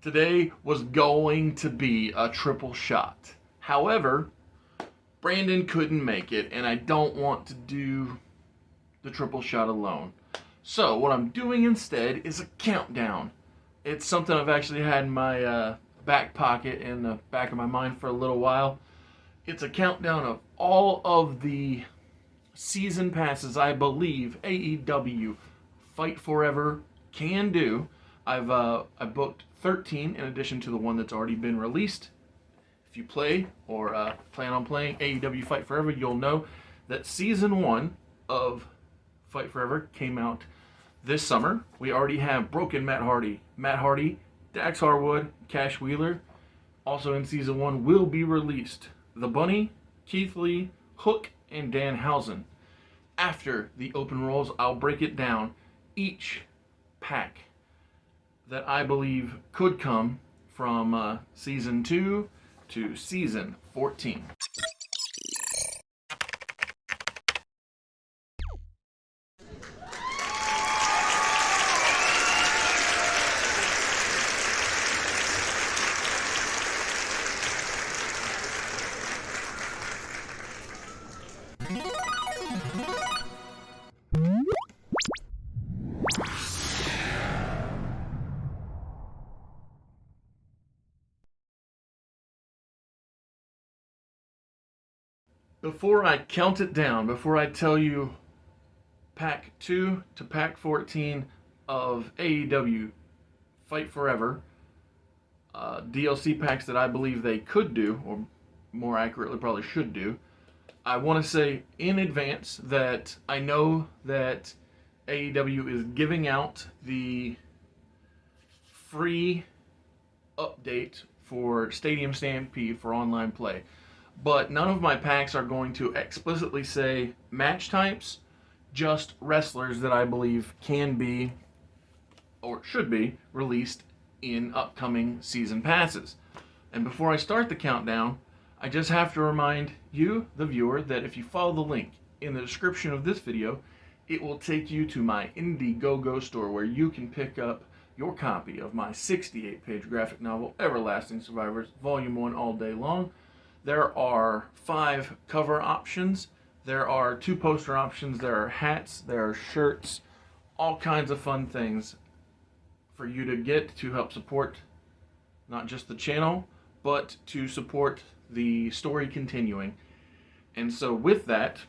Today was going to be a triple shot. However, Brandon couldn't make it, and I don't want to do the triple shot alone. So, what I'm doing instead is a countdown. It's something I've actually had in my back pocket in the back of my mind for a little while. It's a countdown of all of the season passes I believe AEW Fight Forever can do. I booked 13 in addition to the one that's already been released. If you play or plan on playing AEW Fight Forever, you'll know that season 1 of Fight Forever came out this summer. We already have Broken Matt Hardy, Dax Harwood, Cash Wheeler. Also in season 1 will be released The Bunny, Keith Lee, Hook, and Danhausen. After the open rolls, I'll break it down each pack that I believe could come from season 2 to season 14. Before I count it down, before I tell you pack 2 to pack 14 of AEW Fight Forever, DLC packs that I believe they could do, or more accurately probably should do, I want to say in advance that I know that AEW is giving out the free update for Stadium Stampede for online play. But none of my packs are going to explicitly say match types, just wrestlers that I believe can be or should be released in upcoming season passes. And before I start the countdown, I just have to remind you, the viewer, that if you follow the link in the description of this video, it will take you to my Indiegogo store where you can pick up your copy of my 68-page graphic novel, Everlasting Survivors, Volume 1 all day long. There are 5 cover options, there are 2 poster options, there are hats, there are shirts, all kinds of fun things for you to get to help support not just the channel, but to support the story continuing. And so with that,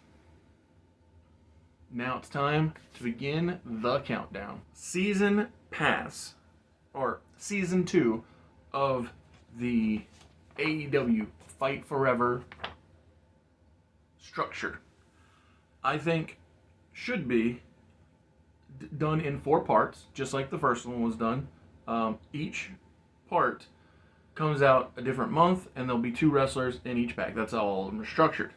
now it's time to begin the countdown. Season pass, or season 2 of the AEW Fight Forever structure, I think should be done in 4 parts, just like the first one was done. Each part comes out a different month, and there'll be 2 wrestlers in each pack. That's how all of them are structured.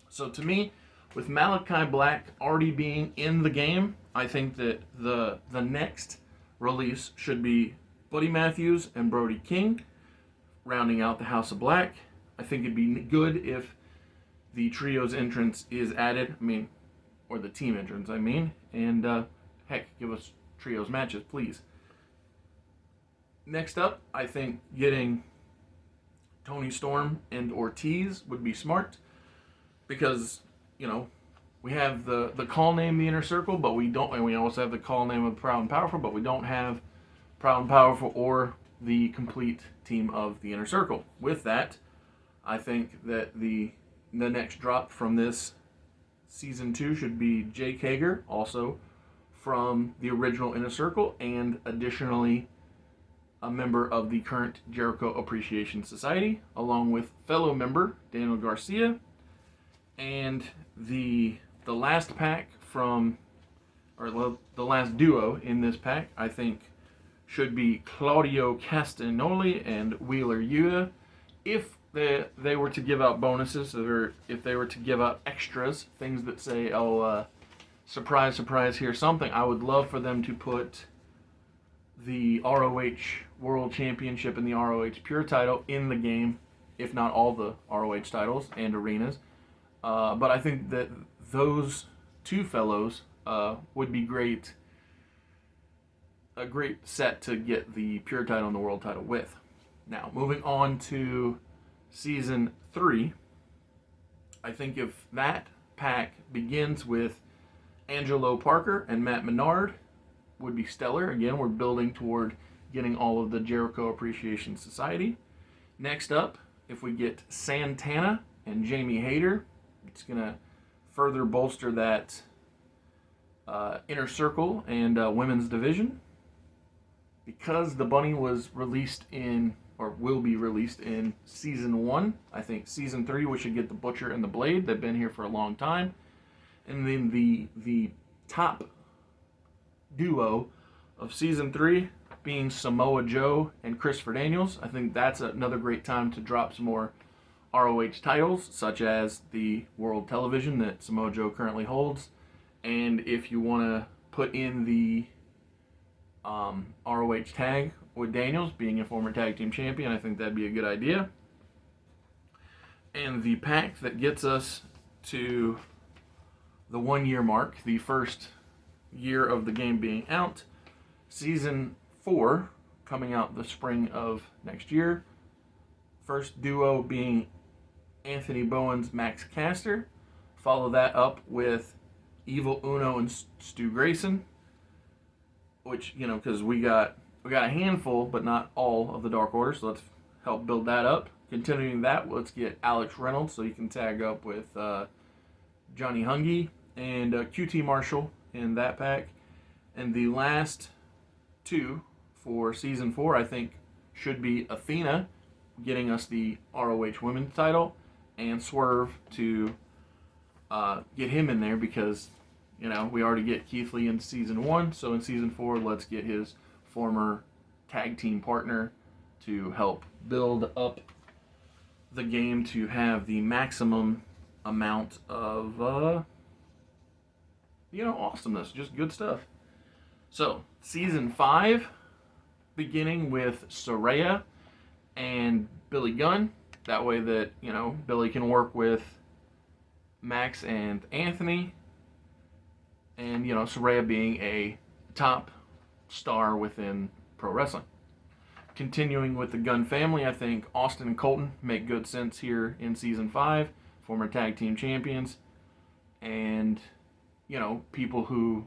So to me, with Malachi Black already being in the game, I think that the next release should be Buddy Matthews and Brody King, rounding out the House of Black. I think it'd be good if the trio's entrance is added, or the team entrance, and heck, give us trios matches, please. Next up, I think getting Tony Storm and Ortiz would be smart, because, we have the call name The Inner Circle, but we don't, and we also have the call name of Proud and Powerful, but we don't have Proud and Powerful or the complete team of The Inner Circle. With that, I think that the next drop from this season 2 should be Jake Hager, also from the original Inner Circle, and additionally a member of the current Jericho Appreciation Society, along with fellow member Daniel Garcia. And the last pack from, or the last duo in this pack, I think should be Claudio Castagnoli and Wheeler Yuta. If they were to give out bonuses, or if they were to give out extras, things that say, surprise, surprise, here's something, I would love for them to put the ROH World Championship and the ROH Pure title in the game, if not all the ROH titles and arenas. But I think that those 2 fellows would be great a great set to get the pure title and the world title with. Now, moving on to season 3, I think if that pack begins with Angelo Parker and Matt Menard, would be stellar. Again, we're building toward getting all of the Jericho Appreciation Society. Next up, if we get Santana and Jamie Hayter, it's going to further bolster that Inner Circle and women's division. Because the Bunny was released in, or will be released in season 1, I think season 3 we should get the Butcher and the Blade. They've been here for a long time. And then the top duo of season 3 being Samoa Joe and Christopher Daniels. I think that's another great time to drop some more ROH titles, such as the World Television that Samoa Joe currently holds. And if you want to put in the ROH tag with Daniels being a former tag team champion, I think that'd be a good idea. And the pack that gets us to the 1 year mark, the first year of the game being out, season 4 coming out the spring of next year. First duo being Anthony Bowens, Max Caster. Follow that up with Evil Uno and Stu Grayson, which, you know, because we got a handful, but not all of the Dark Order, so let's help build that up. Continuing that, let's get Alex Reynolds, so you can tag up with Johnny Hungy and QT Marshall in that pack. And the last 2 for season 4, I think, should be Athena getting us the ROH women's title, and Swerve to get him in there because, you know, we already get Keith Lee in season 1, so in season 4, let's get his former tag team partner to help build up the game to have the maximum amount of, awesomeness, just good stuff. So, season 5, beginning with Saraya and Billy Gunn. That way that, you know, Billy can work with Max and Anthony. And, you know, Saraya being a top star within pro wrestling. Continuing with the Gunn family, I think Austin and Colton make good sense here in season 5. Former tag team champions. And, you know, people who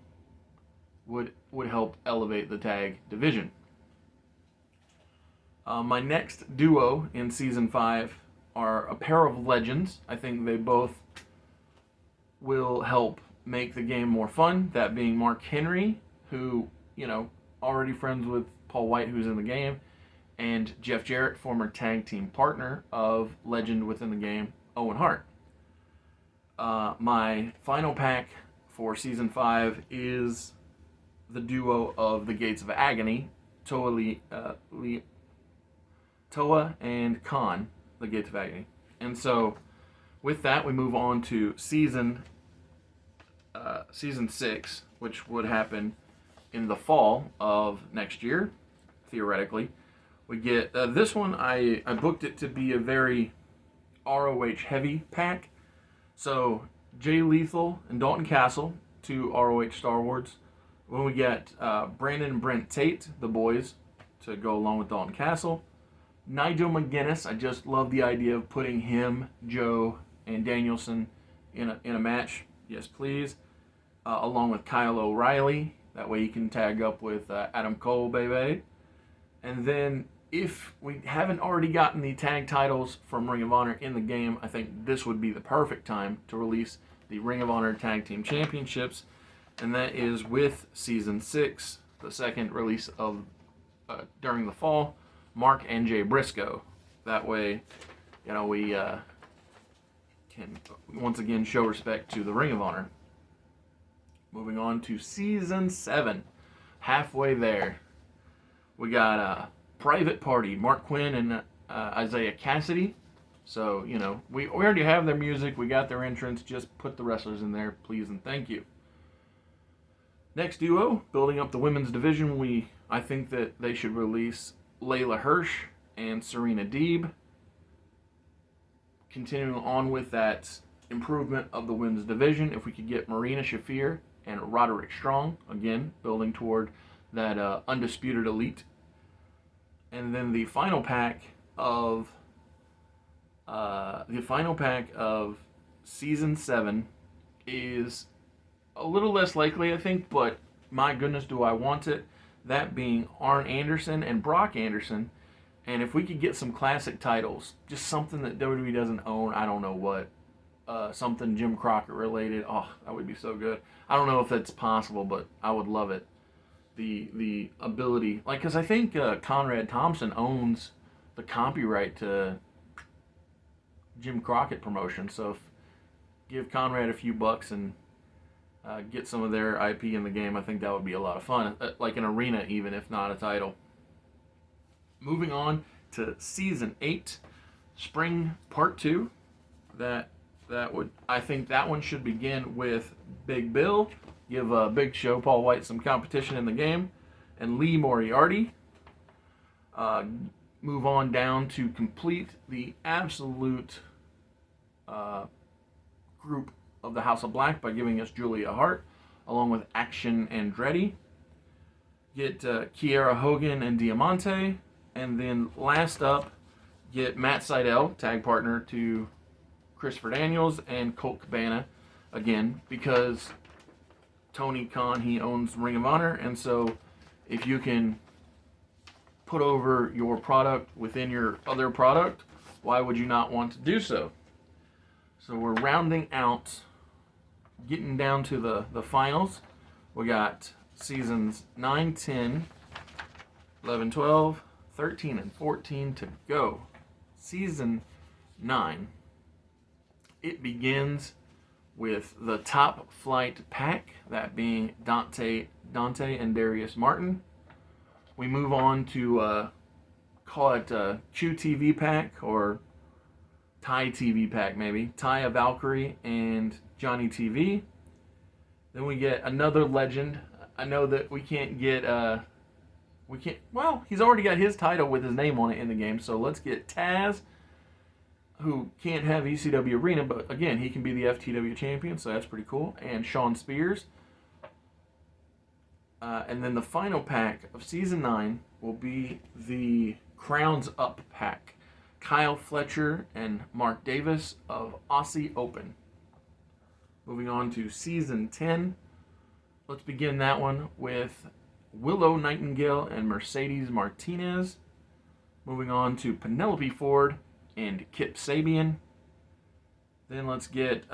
would help elevate the tag division. My next duo in season 5 are a pair of legends. I think they both will help make the game more fun. That being Mark Henry, who, you know, already friends with Paul White, who's in the game, and Jeff Jarrett, former tag team partner of legend within the game, Owen Hart. My final pack for season 5 is the duo of the Gates of Agony, Toa and Khan, the Gates of Agony. And so, with that, we move on to season 6, which would happen in the fall of next year, theoretically. We get this one. I booked it to be a very ROH heavy pack. So Jay Lethal and Dalton Castle, 2 ROH Star Wars. When we get Brandon and Brent Tate, the boys, to go along with Dalton Castle. Nigel McGuinness, I just love the idea of putting him, Joe, and Danielson in a match. Yes, please. Along with Kyle O'Reilly. That way you can tag up with Adam Cole, baby. And then, if we haven't already gotten the tag titles from Ring of Honor in the game, I think this would be the perfect time to release the Ring of Honor Tag Team Championships. And that is with Season 6, the second release of during the fall, Mark and Jay Briscoe. That way, you know, we can once again show respect to the Ring of Honor. Moving on to Season 7. Halfway there. We got a Private Party, Mark Quinn and Isaiah Cassidy. So, you know, we already have their music. We got their entrance. Just put the wrestlers in there, please and thank you. Next duo, building up the women's division, I think that they should release Layla Hirsch and Serena Deeb. Continuing on with that improvement of the women's division, if we could get Marina Shafir and Roderick Strong, again, building toward that Undisputed Elite. And then the final pack of Season 7 is a little less likely, I think, but my goodness, do I want it. That being Arn Anderson and Brock Anderson. And if we could get some classic titles, just something that WWE doesn't own, I don't know what, something Jim Crockett related, oh, that would be so good. I don't know if that's possible, but I would love it. The ability, like, because I think Conrad Thompson owns the copyright to Jim Crockett promotion, so give Conrad a few bucks and get some of their IP in the game, I think that would be a lot of fun, like an arena even, if not a title. Moving on to Season 8, Spring Part 2, I think that one should begin with Big Bill, give Big Show, Paul White, some competition in the game, and Lee Moriarty. Move on down to complete the absolute group of the House of Black by giving us Julia Hart, along with Action Andretti. Get Kiera Hogan and Diamante. And then last up, get Matt Sydal, tag partner to Christopher Daniels and Colt Cabana, again, because Tony Khan, he owns Ring of Honor, and so if you can put over your product within your other product, why would you not want to do so? So we're rounding out, getting down to the finals. We got seasons 9, 10, 11, 12, 13, and 14 to go. Season 9. It begins with the Top Flight pack, that being Dante and Darius Martin. We move on to call it QTV pack or Thai TV pack, maybe. Taya Valkyrie and Johnny TV. Then we get another legend. I know that we can't get well, he's already got his title with his name on it in the game, so let's get Taz, who can't have ECW Arena, but again, he can be the FTW champion, so that's pretty cool, and Shawn Spears. And then the final pack of Season 9 will be the Crowns Up pack. Kyle Fletcher and Mark Davis of Aussie Open. Moving on to Season 10. Let's begin that one with Willow Nightingale and Mercedes Martinez. Moving on to Penelope Ford and Kip Sabian. Then let's get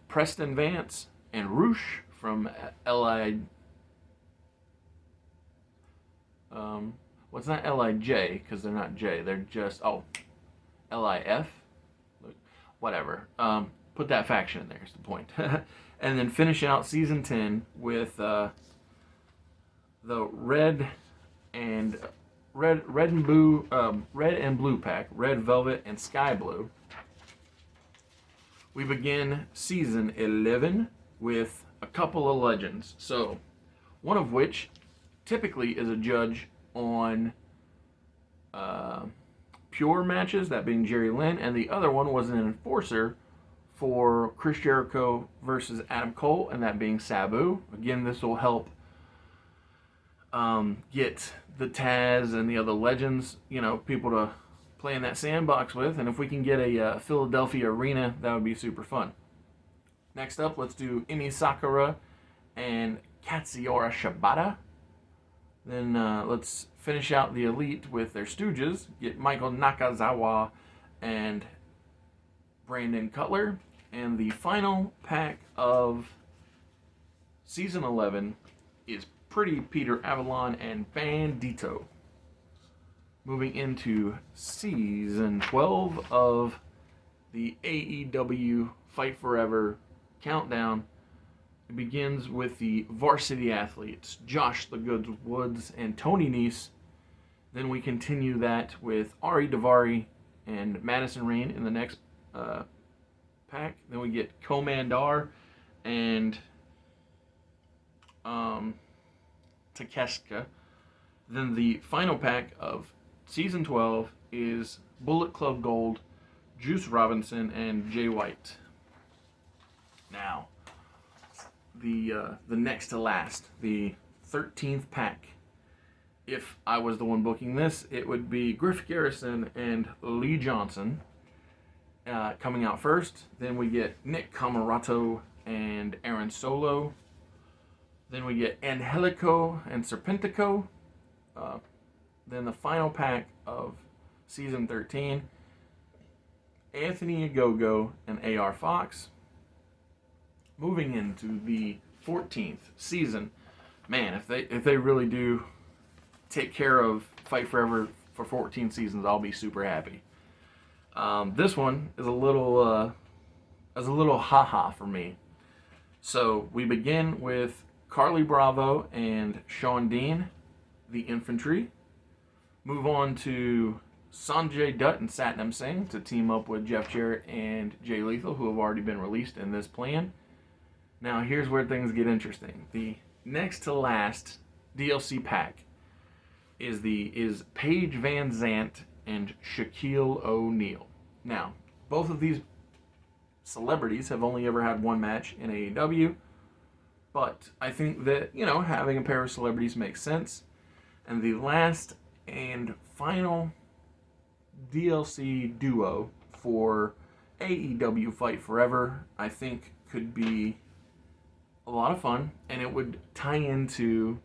Preston Vance and Roosh from LI. What's not LIJ, because they're not J. They're just, LIF? Whatever. Put that faction in there is the point. And then finish out Season 10 with the red and blue pack, Red Velvet and Sky Blue. We begin Season 11 with a couple of legends. So, one of which typically is a judge on pure matches, that being Jerry Lynn, and the other one was an enforcer for Chris Jericho versus Adam Cole, and that being Sabu. Again, this will help get the Taz and the other legends, people to play in that sandbox with, and if we can get a Philadelphia arena, that would be super fun. Next up, let's do Emi Sakura and Katsuyori Shibata. Then let's finish out the Elite with their stooges. Get Michael Nakazawa and Brandon Cutler. And the final pack of Season 11 is Pretty Peter Avalon and Bandito. Moving into Season 12 of the AEW Fight Forever Countdown. It begins with the varsity athletes, Josh the Goods Woods and Tony Nese. Then we continue that with Ari Daivari and Madison Rayne in the next pack. Then we get Komandar and Takeshita. Then the final pack of Season 12 is Bullet Club Gold, Juice Robinson, and Jay White. Now, the next to last, the 13th pack if I was the one booking this, it would be Griff Garrison and Lee Johnson coming out first. Then we get Nick Camarato and Aaron Solo. Then we get Angelico and Serpentico. Then the final pack of Season 13, Anthony Ogogo and AR Fox. Moving into the 14th season, man, if they really do take care of Fight Forever for 14 seasons, I'll be super happy. This one is a little haha for me. So we begin with Carly Bravo and Sean Dean, the infantry. Move on to Sanjay Dutt and Satnam Singh to team up with Jeff Jarrett and Jay Lethal, who have already been released in this plan. Now here's where things get interesting. The next to last DLC pack is Paige Van Zant and Shaquille O'Neal. Now, both of these celebrities have only ever had one match in AEW, but I think that, having a pair of celebrities makes sense. And the last and final DLC duo for AEW Fight Forever, I think could be a lot of fun, and it would tie into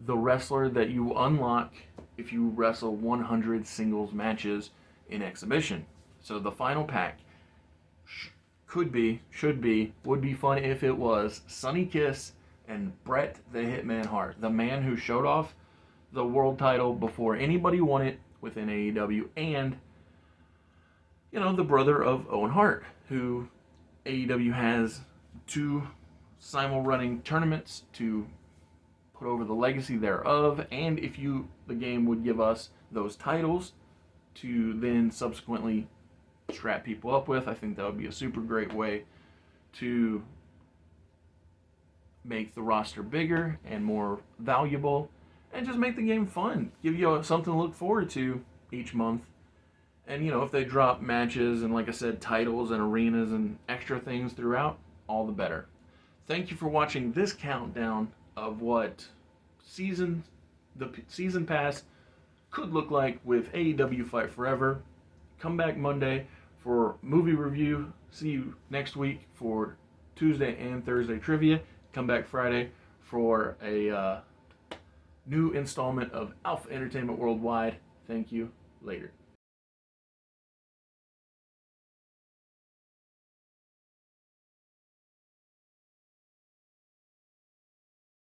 the wrestler that you unlock if you wrestle 100 singles matches in Exhibition. So the final pack would be fun if it was Sonny Kiss and Bret the Hitman Hart, the man who showed off the world title before anybody won it within AEW, and the brother of Owen Hart, who AEW has 2 simul-running tournaments to put over the legacy thereof, and if the game would give us those titles to then subsequently strap people up with, I think that would be a super great way to make the roster bigger and more valuable, and just make the game fun. Give you something to look forward to each month. And, if they drop matches and, like I said, titles and arenas and extra things throughout, all the better. Thank you for watching this countdown of what the season pass could look like with AEW Fight Forever. Come back Monday for movie review. See you next week for Tuesday and Thursday trivia. Come back Friday for a new installment of Alpha Entertainment Worldwide. Thank you. Later.